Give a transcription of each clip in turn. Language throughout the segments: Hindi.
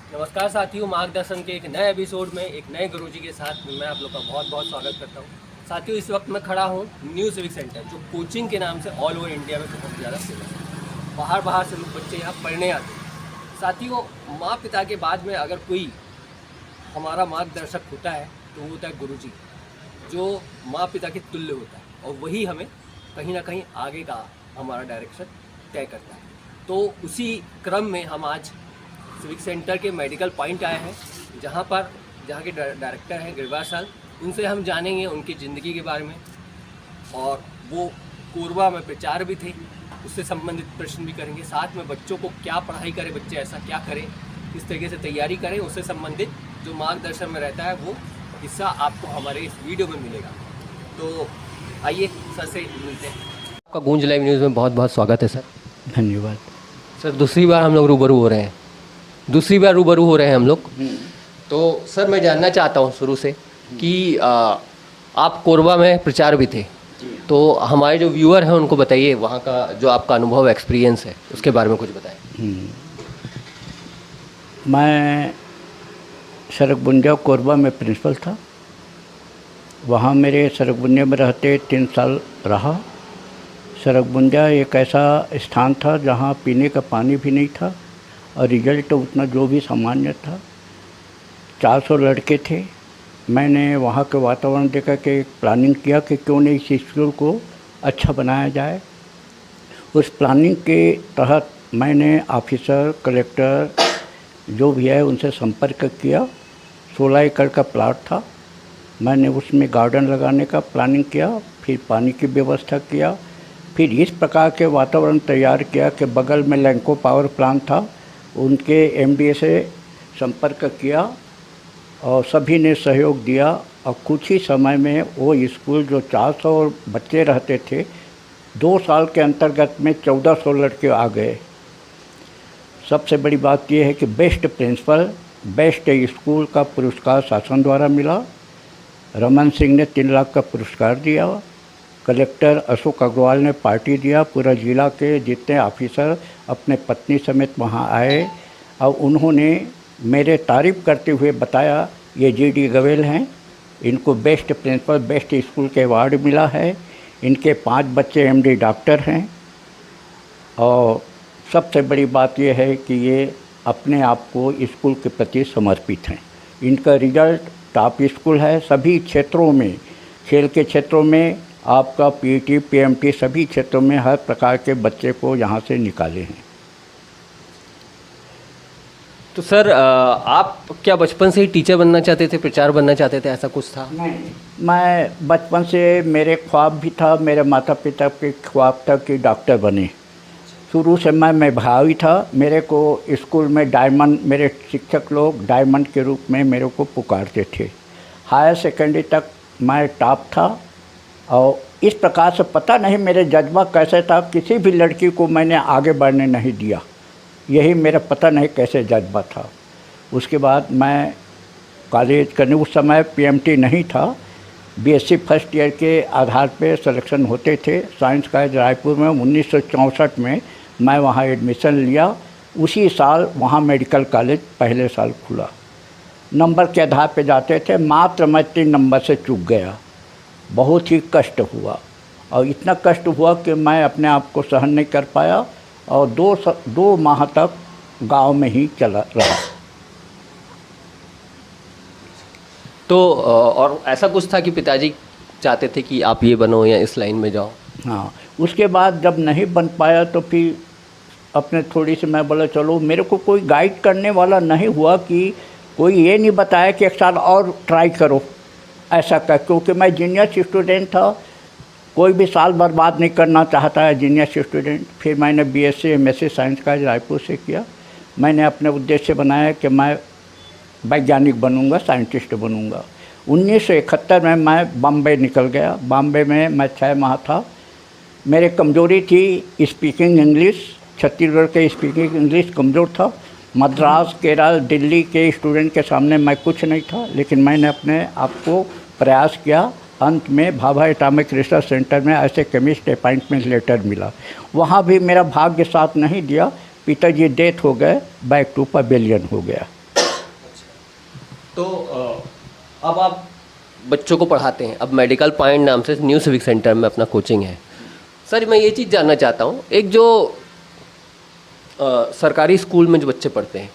नमस्कार साथियों, मार्गदर्शन के एक नए एपिसोड में एक नए गुरुजी के साथ मैं आप लोग का बहुत बहुत स्वागत करता हूँ। साथियों, इस वक्त मैं खड़ा हूँ न्यू सिविक सेंटर, जो कोचिंग के नाम से ऑल ओवर इंडिया में बहुत ज़्यादा फेमस है। बाहर से लोग बच्चे यहाँ पढ़ने आते हैं। साथियों, माँ पिता के बाद में अगर कोई हमारा मार्गदर्शक होता है तो वो होता है गुरुजी, जो माँ पिता के तुल्य होता है, और वही हमें कहीं ना कहीं आगे का हमारा डायरेक्शन तय करता है। तो उसी क्रम में हम आज सिविक सेंटर के मेडिकल पॉइंट आए हैं, जहाँ के डायरेक्टर हैं गिरिराज सर। उनसे हम जानेंगे उनकी ज़िंदगी के बारे में, और वो कोरबा में प्रचार भी थे, उससे संबंधित प्रश्न भी करेंगे। साथ में बच्चों को क्या पढ़ाई करें, बच्चे ऐसा क्या करें, किस तरीके से तैयारी करें, उससे संबंधित जो मार्गदर्शन में रहता है वो हिस्सा आपको हमारे इस वीडियो में मिलेगा। तो आइए सर से मिलते हैं। आपका गूंज लाइव न्यूज़ में बहुत बहुत स्वागत है सर। धन्यवाद सर, दूसरी बार हम लोग रूबरू हो रहे हैं हम लोग। तो सर, मैं जानना चाहता हूँ शुरू से कि आप कोरबा में प्रचार भी थे, तो हमारे जो व्यूअर हैं उनको बताइए वहाँ का जो आपका अनुभव एक्सपीरियंस है उसके बारे में कुछ बताएं। मैं सरगुंजा कोरबा में प्रिंसिपल था। वहाँ मेरे सरगुंजा में रहते 3 साल रहा। सरगुंजा एक ऐसा स्थान था जहाँ पीने का पानी भी नहीं था, और रिजल्ट उतना जो भी सामान्य था। 400 लड़के थे। मैंने वहाँ के वातावरण देखा कि प्लानिंग किया कि क्यों नहीं इस स्कूल को अच्छा बनाया जाए। उस प्लानिंग के तहत मैंने ऑफिसर, कलेक्टर जो भी है उनसे संपर्क किया। 16 एकड़ का प्लाट था। मैंने उसमें गार्डन लगाने का प्लानिंग किया, फिर पानी की व्यवस्था किया, फिर इस प्रकार के वातावरण तैयार किया कि बगल में लैंको पावर प्लांट था, उनके एमडी से संपर्क किया और सभी ने सहयोग दिया। और कुछ ही समय में वो स्कूल जो 400 बच्चे रहते थे, 2 साल के अंतर्गत में 1400 लड़के आ गए। सबसे बड़ी बात यह है कि बेस्ट प्रिंसिपल, बेस्ट स्कूल का पुरस्कार शासन द्वारा मिला। रमन सिंह ने 3 लाख का पुरस्कार दिया। कलेक्टर अशोक अग्रवाल ने पार्टी दिया। पूरा जिला के जितने ऑफिसर अपने पत्नी समेत वहाँ आए और उन्होंने मेरे तारीफ़ करते हुए बताया, ये जीडी गवेल हैं, इनको बेस्ट प्रिंसिपल, बेस्ट स्कूल के अवार्ड मिला है, इनके 5 बच्चे एमडी डॉक्टर हैं, और सबसे बड़ी बात यह है कि ये अपने आप को स्कूल के प्रति समर्पित हैं। इनका रिजल्ट टॉप स्कूल है। सभी क्षेत्रों में, खेल के क्षेत्रों में, आपका पीटी, पीएमटी, सभी क्षेत्रों में हर प्रकार के बच्चे को यहाँ से निकाले हैं। तो सर, आप क्या बचपन से ही टीचर बनना चाहते थे, प्रचार बनना चाहते थे, ऐसा कुछ था? नहीं, मैं बचपन से मेरे ख्वाब भी था, मेरे माता पिता के ख्वाब था कि डॉक्टर बने। शुरू से मैं मेधावी था। मेरे को स्कूल में डायमंड, मेरे शिक्षक लोग डायमंड के रूप में मेरे को पुकारते थे। हायर सेकेंडरी तक मैं टॉप था, और इस प्रकार से पता नहीं मेरे जज्बा कैसे था, किसी भी लड़की को मैंने आगे बढ़ने नहीं दिया। यही मेरा पता नहीं कैसे जज्बा था। उसके बाद मैं कॉलेज करने, उस समय पीएमटी नहीं था, बीएससी फर्स्ट ईयर के आधार पे सिलेक्शन होते थे। साइंस कॉलेज रायपुर में 1964 में मैं वहाँ एडमिशन लिया। उसी साल वहाँ मेडिकल कॉलेज पहले साल खुला। नंबर के आधार पे जाते थे, मात्र मैं 3 नंबर से चूक गया। बहुत ही कष्ट हुआ, और इतना कष्ट हुआ कि मैं अपने आप को सहन नहीं कर पाया, और 2 माह तक गांव में ही चला रहा। तो और ऐसा कुछ था कि पिताजी चाहते थे कि आप ये बनो या इस लाइन में जाओ? हाँ, उसके बाद जब नहीं बन पाया तो फिर अपने थोड़ी सी मैं बोला चलो, मेरे को कोई गाइड करने वाला नहीं हुआ, कि कोई ये नहीं बताया कि 1 साल और ट्राई करो ऐसा कर, क्योंकि मैं जीनियस स्टूडेंट था। कोई भी साल बर्बाद नहीं करना चाहता है जीनियस स्टूडेंट। फिर मैंने बीएससी एमएससी साइंस का रायपुर से किया। मैंने अपने उद्देश्य बनाया कि मैं वैज्ञानिक बनूंगा, साइंटिस्ट बनूंगा। 1971 में मैं बॉम्बे निकल गया। बॉम्बे में मैं 6 माह था। मेरी कमज़ोरी थी स्पीकिंग इंग्लिश। छत्तीसगढ़ के स्पीकिंग इंग्लिश कमज़ोर था। मद्रास, केरल, दिल्ली के स्टूडेंट के सामने मैं कुछ नहीं था, लेकिन मैंने अपने आप को प्रयास किया। अंत में भाभा एटॉमिक रिसर्च सेंटर में ऐसे केमिस्ट अपॉइंटमेंट लेटर मिला। वहाँ भी मेरा भाग्य साथ नहीं दिया। पिताजी डेथ हो गए, बैक टू पवेलियन हो गया। तो अब आप बच्चों को पढ़ाते हैं, अब मेडिकल पॉइंट नाम से न्यू सिविक सेंटर में अपना कोचिंग है। सर मैं ये चीज़ जानना चाहता हूँ, एक जो सरकारी स्कूल में जो बच्चे पढ़ते हैं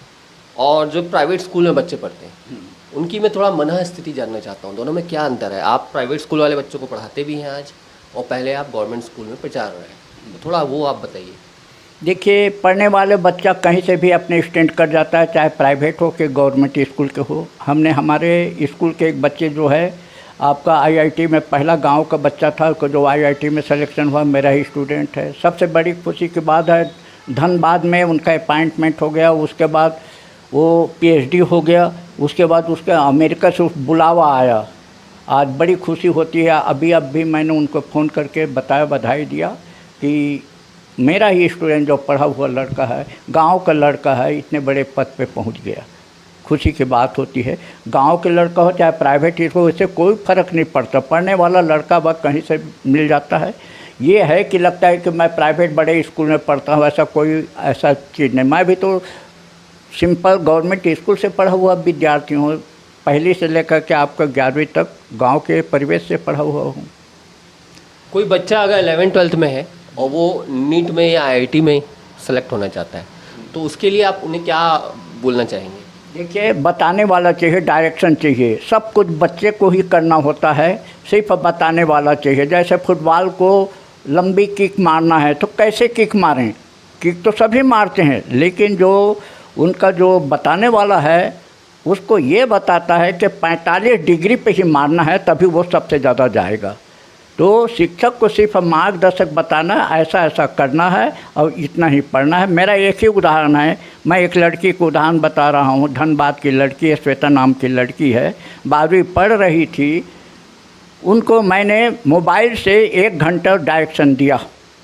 और जो प्राइवेट स्कूल में बच्चे पढ़ते हैं, उनकी मैं थोड़ा मनः स्थिति जानना चाहता हूँ, दोनों में क्या अंतर है। आप प्राइवेट स्कूल वाले बच्चों को पढ़ाते भी हैं आज, और पहले आप गवर्नमेंट स्कूल में प्रचार रहे हैं, तो थोड़ा वो आप बताइए। देखिए, पढ़ने वाले बच्चा कहीं से भी अपने स्टैंड कर जाता है, चाहे प्राइवेट हो कि गवर्नमेंट स्कूल के हो। हमने हमारे स्कूल के एक बच्चे जो है आपका आईआईटी में, पहला गांव का बच्चा था जो आईआईटी में सिलेक्शन हुआ, मेरा ही स्टूडेंट है। सबसे बड़ी खुशी की बात है, धनबाद में उनका अपॉइंटमेंट हो गया, उसके बाद वो पीएचडी हो गया, उसके बाद उसका अमेरिका से बुलावा आया। आज बड़ी खुशी होती है। अभी मैंने उनको फ़ोन करके बताया, बधाई दिया कि मेरा ही स्टूडेंट जो पढ़ा हुआ लड़का है, गांव का लड़का है, इतने बड़े पद पे पहुंच गया। खुशी की बात होती है। गांव के लड़का हो चाहे प्राइवेट हो, इससे कोई फ़र्क नहीं पड़ता, पढ़ने वाला लड़का बस कहीं से मिल जाता है। ये है कि लगता है कि मैं प्राइवेट बड़े स्कूल में पढ़ता हूँ, ऐसा चीज़ नहीं। मैं भी तो सिंपल गवर्नमेंट स्कूल से पढ़ा हुआ विद्यार्थी हूँ, पहली से लेकर के आपका 11वीं तक गांव के परिवेश से पढ़ा हुआ हूँ। कोई बच्चा अगर 11th-12th में है और वो नीट में या आईआईटी में सेलेक्ट होना चाहता है, तो उसके लिए आप उन्हें क्या बोलना चाहेंगे? देखिए, बताने वाला चाहिए, डायरेक्शन चाहिए। सब कुछ बच्चे को ही करना होता है, सिर्फ बताने वाला चाहिए। जैसे फुटबॉल को लंबी किक मारना है तो कैसे किक मारें, किक तो सभी मारते हैं, लेकिन जो उनका जो बताने वाला है उसको ये बताता है कि 45 डिग्री पे ही मारना है, तभी वो सबसे ज़्यादा जाएगा। तो शिक्षक को सिर्फ मार्गदर्शक बताना, ऐसा ऐसा करना है और इतना ही पढ़ना है। मेरा एक ही उदाहरण है, मैं एक लड़की को उदाहरण बता रहा हूँ। धनबाद की लड़की है, श्वेता नाम की लड़की है, 12वीं पढ़ रही थी। उनको मैंने मोबाइल से 1 घंटा डायरेक्शन दिया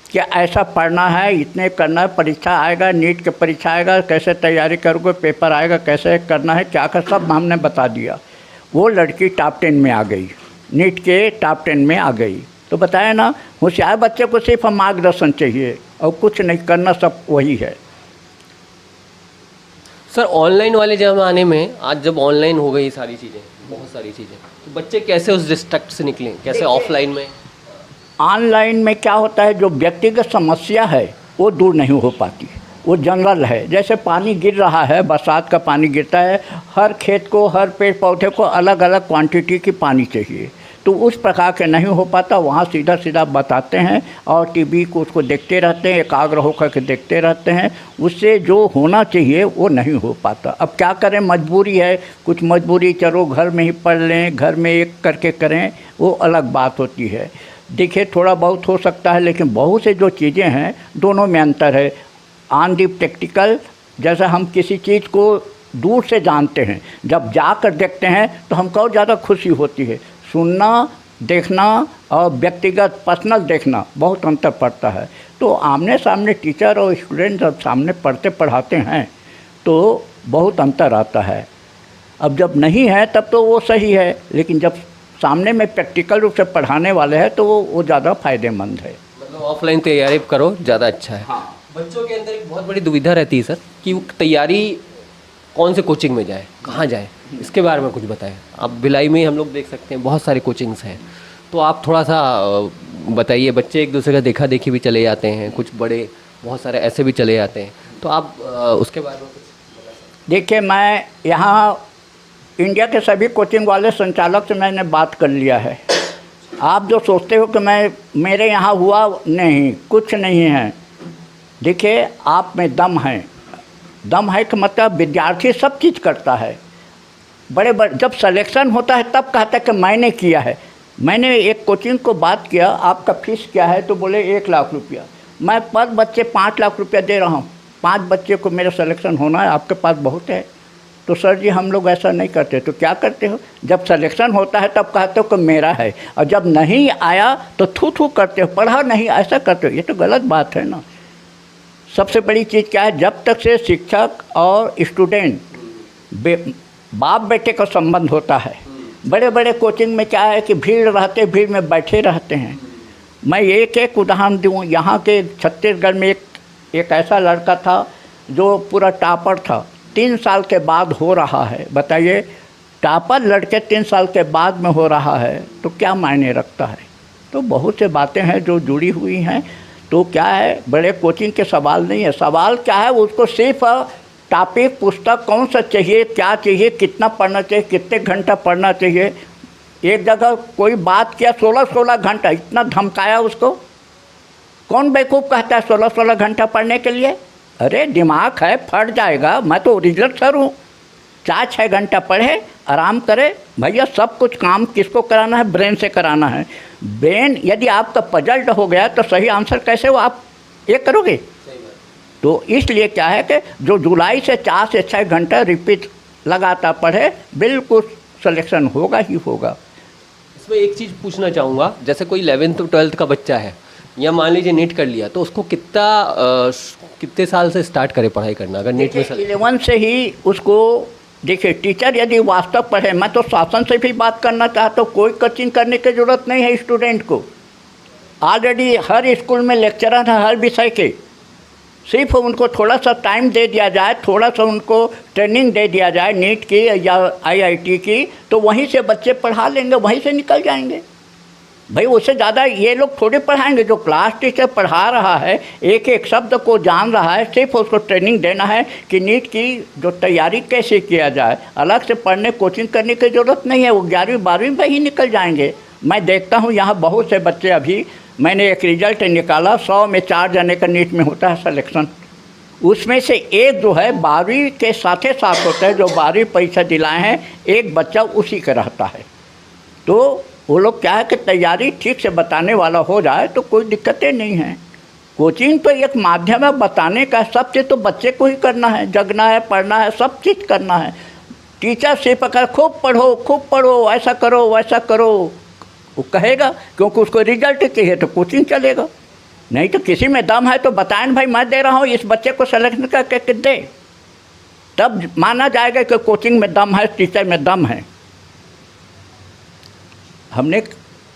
कि ऐसा पढ़ना है, इतने करना है, परीक्षा आएगा, नीट की परीक्षा आएगा, कैसे तैयारी करोगे, पेपर आएगा, कैसे करना है, क्या कर, सब हमने बता दिया। वो लड़की टॉप 10 में आ गई, नीट के टॉप 10 में आ गई। तो बताया ना, होशियार बच्चे को सिर्फ मार्गदर्शन चाहिए और कुछ नहीं करना, सब वही है। सर ऑनलाइन वाले ज़माने में, आज जब ऑनलाइन हो गई सारी चीज़ें, बहुत सारी चीज़ें, तो बच्चे कैसे उस डिस्ट्रैक्ट से निकलें, कैसे ऑफलाइन में? ऑनलाइन में क्या होता है, जो व्यक्तिगत समस्या है वो दूर नहीं हो पाती, वो जनरल है। जैसे पानी गिर रहा है, बरसात का पानी गिरता है, हर खेत को, हर पेड़ पौधे को अलग अलग क्वांटिटी की पानी चाहिए, तो उस प्रकार के नहीं हो पाता। वहाँ सीधा सीधा बताते हैं और टीवी को उसको देखते रहते हैं, एकाग्र होकर के देखते रहते हैं, उससे जो होना चाहिए वो नहीं हो पाता। अब क्या करें, मजबूरी है, कुछ मजबूरी, चलो घर में ही पढ़ लें, घर में एक करके करें, वो अलग बात होती है। देखिए, थोड़ा बहुत हो सकता है, लेकिन बहुत से जो चीज़ें हैं दोनों में अंतर है। ऑन दी प्रैक्टिकल, जैसे हम किसी चीज़ को दूर से जानते हैं, जब जाकर देखते हैं तो हमको ज़्यादा खुशी होती है। सुनना, देखना और व्यक्तिगत पर्सनल देखना बहुत अंतर पड़ता है। तो आमने सामने टीचर और स्टूडेंट जब सामने पढ़ते पढ़ाते हैं तो बहुत अंतर आता है। अब जब नहीं है तब तो वो सही है, लेकिन जब सामने में प्रैक्टिकल रूप से पढ़ाने वाले हैं तो वो ज़्यादा फ़ायदेमंद है। मतलब ऑफलाइन तैयारी करो, ज़्यादा अच्छा है। हाँ। बच्चों के अंदर एक बहुत बड़ी दुविधा रहती है सर कि वो तैयारी कौन से कोचिंग में जाए, कहाँ जाए, इसके बारे में कुछ बताएं। अब भिलाई में हम लोग देख सकते हैं बहुत सारे कोचिंग्स हैं, तो आप थोड़ा सा बताइए। बच्चे एक दूसरे का देखा देखी भी चले जाते हैं, कुछ बड़े बहुत सारे ऐसे भी चले जाते हैं, तो आप उसके बारे में कुछ? देखिए, मैं यहाँ इंडिया के सभी कोचिंग वाले संचालक से मैंने बात कर लिया है। आप जो सोचते हो कि मेरे यहाँ हुआ, नहीं, कुछ नहीं है। देखिए, आप में दम है, दम है कि मतलब विद्यार्थी सब चीज़ करता है। बड़े जब सिलेक्शन होता है तब कहता है कि मैंने किया है। मैंने एक कोचिंग को बात किया, आपका फीस क्या है, तो बोले 1 लाख रुपया। मैं पर बच्चे 5 लाख रुपया दे रहा हूँ, 5 बच्चे को मेरा सिलेक्शन होना है, आपके पास बहुत है। तो सर जी, हम लोग ऐसा नहीं करते। तो क्या करते हो, जब सिलेक्शन होता है तब कहते हो कि मेरा है, और जब नहीं आया तो थू थू करते हो, पढ़ा नहीं, ऐसा करते हो। ये तो गलत बात है ना। सबसे बड़ी चीज़ क्या है, जब तक से शिक्षक और स्टूडेंट बाप बेटे का संबंध होता है। बड़े बड़े कोचिंग में क्या है कि भीड़ रहते, भीड़ में बैठे रहते हैं। मैं एक उदाहरण दूँ, यहाँ के छत्तीसगढ़ में एक ऐसा लड़का था जो पूरा टॉपर था, 3 साल के बाद हो रहा है। बताइए, टॉपर लड़के 3 साल के बाद में हो रहा है तो क्या मायने रखता है। तो बहुत से बातें हैं जो जुड़ी हुई हैं। तो क्या है, बड़े कोचिंग के सवाल नहीं है, सवाल क्या है उसको सिर्फ टॉपिक पुस्तक कौन सा चाहिए, क्या चाहिए, कितना पढ़ना चाहिए, कितने घंटा पढ़ना चाहिए। एक जगह कोई बात किया 16-16 घंटा, इतना धमकाया उसको। कौन बेवकूफ़ कहता है 16-16 घंटा पढ़ने के लिए। अरे दिमाग है, फट जाएगा। मैं तो ओरिजिनल सर हूँ। 4-6 घंटा पढ़े, आराम करे। भैया सब कुछ काम किसको कराना है, ब्रेन से कराना है। ब्रेन यदि आपका पजल्ड हो गया तो सही आंसर कैसे वो आप ये करोगे। तो इसलिए क्या है कि जो जुलाई से 4 से 6 घंटा रिपीट लगातार पढ़े, बिल्कुल सिलेक्शन होगा ही होगा। इसमें एक चीज़ पूछना चाहूँगा, जैसे कोई 11th 12th का बच्चा है या मान लीजिए नीट कर लिया, तो उसको कितने साल से स्टार्ट करे पढ़ाई करना अगर नीट में 11 से ही उसको। देखिए टीचर यदि वास्तव पढ़े, मैं तो शासन से भी बात करना चाहता हूँ, कोई कोचिंग करने की ज़रूरत नहीं है स्टूडेंट को। ऑलरेडी हर स्कूल में लेक्चरर है हर विषय के। सिर्फ उनको थोड़ा सा टाइम दे दिया जाए, थोड़ा सा उनको ट्रेनिंग दे दिया जाए नीट की या IIT की, तो वहीं से बच्चे पढ़ा लेंगे, वहीं से निकल जाएंगे। भाई उससे ज़्यादा ये लोग थोड़ी पढ़ाएंगे। जो क्लास टीचर पढ़ा रहा है, एक एक शब्द को जान रहा है, सिर्फ उसको ट्रेनिंग देना है कि नीट की जो तैयारी कैसे किया जाए। अलग से पढ़ने कोचिंग करने की ज़रूरत नहीं है, वो 11वीं 12वीं में ही निकल जाएंगे। मैं देखता हूँ यहाँ बहुत से बच्चे, अभी मैंने एक रिजल्ट निकाला, 100 में 4 जने का नीट में होता है सिलेक्शन। उसमें से एक जो है 12वीं के साथ होता है, जो 12वीं परीक्षा दिलाए हैं, एक बच्चा उसी का रहता है। तो वो लोग क्या है कि तैयारी ठीक से बताने वाला हो जाए तो कोई दिक्कतें नहीं हैं। कोचिंग तो एक माध्यम है बताने का, सब चीज़ तो बच्चे को ही करना है, जगना है, पढ़ना है, सब चीज़ करना है। टीचर सिर्फ अगर खूब पढ़ो, ऐसा करो वैसा करो, वो कहेगा, क्योंकि उसको रिजल्ट चाहिए तो कोचिंग चलेगा। नहीं तो किसी में दम है तो बताएं भाई मैं दे रहा हूँ, इस बच्चे को सिलेक्शन करके दे, तब माना जाएगा कि कोचिंग में दम है, टीचर में दम है। हमने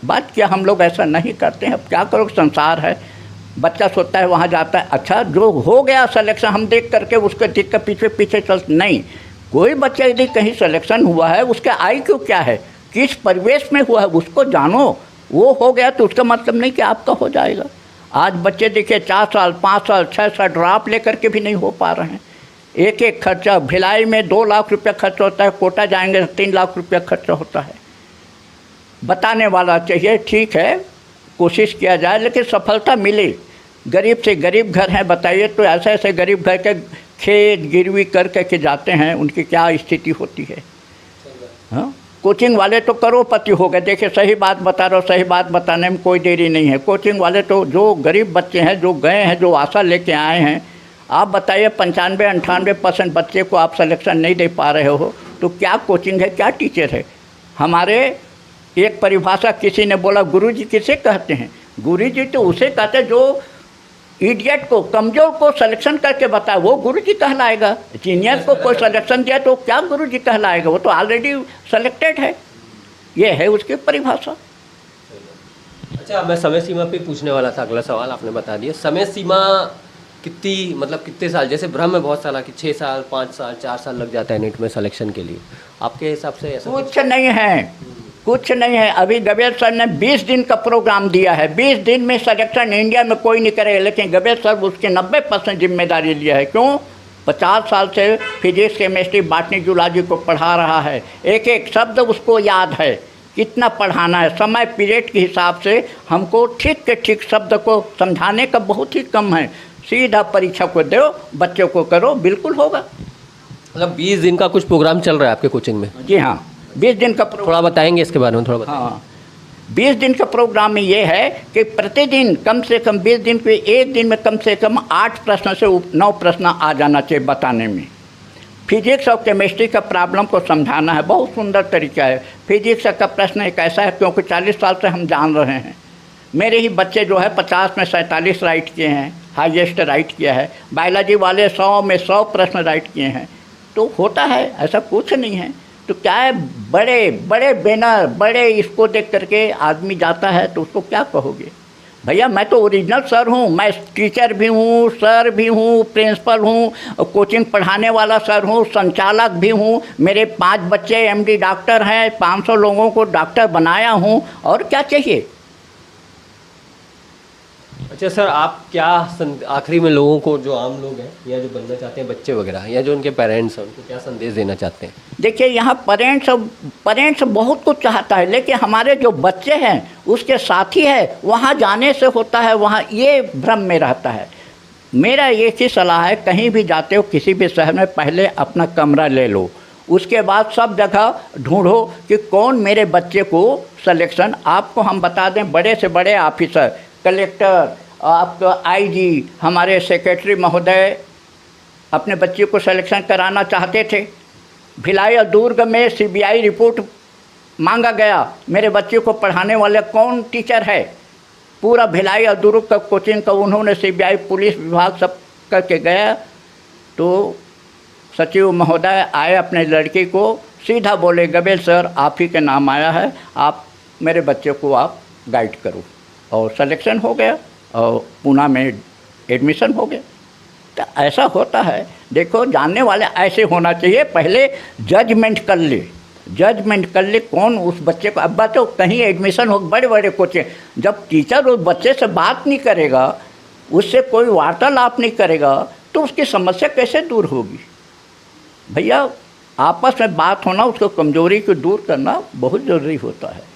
बात किया, हम लोग ऐसा नहीं करते हैं। अब क्या करो, संसार है, बच्चा सोचता है वहाँ जाता है, अच्छा जो हो गया सिलेक्शन हम देख करके उसके दिख के पीछे पीछे चलते नहीं। कोई बच्चा यदि कहीं सिलेक्शन हुआ है, उसका IQ क्या है, किस परिवेश में हुआ है, उसको जानो। वो हो गया तो उसका मतलब नहीं कि आपका हो जाएगा। आज बच्चे देखिए 4 साल 5 साल 6 साल ड्रॉप लेकर के भी नहीं हो पा रहे हैं। एक एक खर्चा, भिलाई में 2 लाख रुपया खर्च होता है, कोटा जाएंगे तो 3 लाख रुपया खर्चा होता है। बताने वाला चाहिए, ठीक है कोशिश किया जाए, लेकिन सफलता मिले। गरीब से गरीब घर हैं, बताइए तो ऐसे ऐसे गरीब घर के खेत गिरवी करके जाते हैं, उनकी क्या स्थिति होती है। हाँ, कोचिंग वाले तो करोड़पति हो गए। देखिए सही बात बता रहा हूँ, सही बात बताने में कोई देरी नहीं है। कोचिंग वाले तो जो गरीब बच्चे हैं, जो गए हैं, जो आशा लेके आए हैं, आप बताइए 95-98% बच्चे को आप सिलेक्शन नहीं दे पा रहे हो, तो क्या कोचिंग है, क्या टीचर है। हमारे एक परिभाषा किसी ने बोला, गुरुजी किसे कहते हैं। गुरुजी तो उसे कहते हैं जो इडियट को, कमज़ोर को सिलेक्शन करके बताए, वो गुरुजी कहलाएगा। जीनियर को कोई सिलेक्शन दिया तो क्या गुरुजी कहलाएगा, वो तो ऑलरेडी सेलेक्टेड है। ये है उसकी परिभाषा। अच्छा, मैं समय सीमा पे पूछने वाला था, अगला सवाल आपने बता दिया। समय सीमा कितनी, मतलब कितने साल, जैसे भ्रम है बहुत सारा कि 6 साल 5 साल 4 साल लग जाता है नीट में सिलेक्शन के लिए, आपके हिसाब से ऐसा कुछ नहीं है, कुछ नहीं है। अभी गवेल सर ने 20 दिन का प्रोग्राम दिया है, 20 दिन में सिलेक्शन इंडिया में कोई नहीं करेगा, लेकिन गवेल सर उसके 90% जिम्मेदारी लिया है। क्यों? 50 साल से फिजिक्स केमिस्ट्री बॉटनी जूलॉजी को पढ़ा रहा है, एक एक शब्द उसको याद है, कितना पढ़ाना है। समय पीरियड के हिसाब से हमको ठीक के ठीक शब्द को समझाने का बहुत ही कम है। सीधा परीक्षा को दो, बच्चों को करो, बिल्कुल होगा। मतलब 20 दिन का कुछ प्रोग्राम चल रहा है आपके कोचिंग में? जी हाँ, 20 दिन का थोड़ा बताएंगे इसके बारे में, थोड़ा बताएंगे। हाँ, 20 दिन का प्रोग्राम में ये है कि प्रतिदिन कम से कम 20 दिन के एक दिन में कम से कम 8 प्रश्न से 9 प्रश्न आ जाना चाहिए बताने में। फिजिक्स और केमिस्ट्री का प्रॉब्लम को समझाना है, बहुत सुंदर तरीका है। फिजिक्स का प्रश्न एक ऐसा है, क्योंकि 40 साल से हम जान रहे हैं, मेरे ही बच्चे जो है 50 में 47 राइट किए हैं, हाईएस्ट राइट किया है। बायोलॉजी वाले 100 में 100 प्रश्न राइट किए हैं। तो होता है, ऐसा कुछ नहीं है। तो क्या है, बड़े बड़े बैनर, बड़े इसको देख करके आदमी जाता है तो उसको क्या कहोगे। भैया मैं तो ओरिजिनल सर हूँ, मैं टीचर भी हूँ, सर भी हूँ, प्रिंसिपल हूँ, कोचिंग पढ़ाने वाला सर हूँ, संचालक भी हूँ। मेरे 5 बच्चे एमडी डॉक्टर हैं, 500 लोगों को डॉक्टर बनाया हूँ, और क्या चाहिए। अच्छा सर, आप क्या आखिरी में लोगों को, जो आम लोग हैं या जो बनना चाहते हैं बच्चे वगैरह, या जो उनके पेरेंट्स हैं, उनको क्या संदेश देना चाहते हैं? देखिए यहाँ पेरेंट्स बहुत कुछ चाहता है, लेकिन हमारे जो बच्चे हैं उसके साथी है, वहाँ जाने से होता है, वहाँ ये भ्रम में रहता है। मेरा एक ही सलाह है, कहीं भी जाते हो किसी भी शहर में, पहले अपना कमरा ले लो, उसके बाद सब जगह ढूंढो कि कौन मेरे बच्चे को सिलेक्शन। आपको हम बता दें, बड़े से बड़े ऑफिसर, कलेक्टर, आपका आईजी, हमारे सेक्रेटरी महोदय अपने बच्चे को सिलेक्शन कराना चाहते थे। भिलाई और दुर्ग में सीबीआई रिपोर्ट मांगा गया, मेरे बच्चे को पढ़ाने वाले कौन टीचर है। पूरा भिलाई और दुर्ग का कोचिंग का उन्होंने सीबीआई, पुलिस विभाग सब करके गया, तो सचिव महोदय आए अपने लड़के को सीधा बोले, गबेल सर आप ही के नाम आया है, आप मेरे बच्चे को आप गाइड करो। और सिलेक्शन हो गया और पूना में एडमिशन हो गया। तो ऐसा होता है। देखो जानने वाले ऐसे होना चाहिए, पहले जजमेंट कर ले कौन उस बच्चे को। अब तो कहीं एडमिशन हो, बड़े बड़े कोचिंग, जब टीचर उस बच्चे से बात नहीं करेगा, उससे कोई वार्तालाप नहीं करेगा, तो उसकी समस्या कैसे दूर होगी। भैया आपस में बात होना, उसको कमजोरी को दूर करना बहुत ज़रूरी होता है।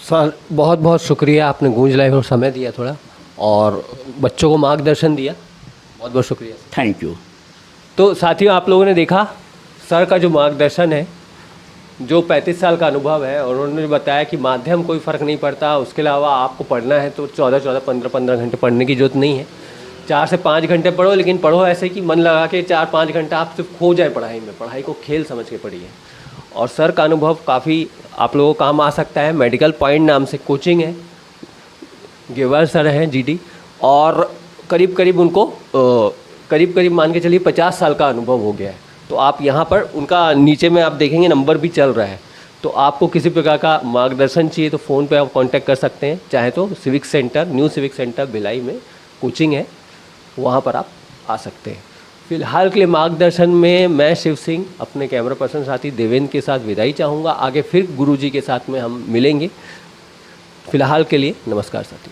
सर बहुत बहुत शुक्रिया, आपने गूंज लाइव को समय दिया थोड़ा, और बच्चों को मार्गदर्शन दिया, बहुत बहुत शुक्रिया। Thank you. तो साथियों, आप लोगों ने देखा सर का जो मार्गदर्शन है, जो 35 साल का अनुभव है, और उन्होंने बताया कि माध्यम कोई फ़र्क नहीं पड़ता, उसके अलावा आपको पढ़ना है तो 14-14, 15-15 घंटे पढ़ने की ज़रूरत नहीं है। 4 से 5 घंटे पढ़ो, लेकिन पढ़ो ऐसे कि मन लगा के 4-5 घंटा आप सिर्फ खो जाए पढ़ाई में, पढ़ाई को खेल समझ के पढ़िए। और सर का अनुभव काफ़ी आप लोगों को काम आ सकता है। मेडिकल पॉइंट नाम से कोचिंग है, गेवर सर हैं जीडी, और करीब उनको करीब मान के चलिए 50 साल का अनुभव हो गया है। तो आप यहाँ पर उनका नीचे में आप देखेंगे नंबर भी चल रहा है, तो आपको किसी प्रकार का मार्गदर्शन चाहिए तो फ़ोन पे आप कांटेक्ट कर सकते हैं। चाहे तो civic centre, new civic centre Bhilai में कोचिंग है, वहाँ पर आप आ सकते हैं। फिलहाल के लिए मार्गदर्शन में मैं शिव सिंह अपने कैमरा पर्सन साथी देवेंद्र के साथ विदाई चाहूँगा। आगे फिर गुरुजी के साथ में हम मिलेंगे। फिलहाल के लिए नमस्कार साथी।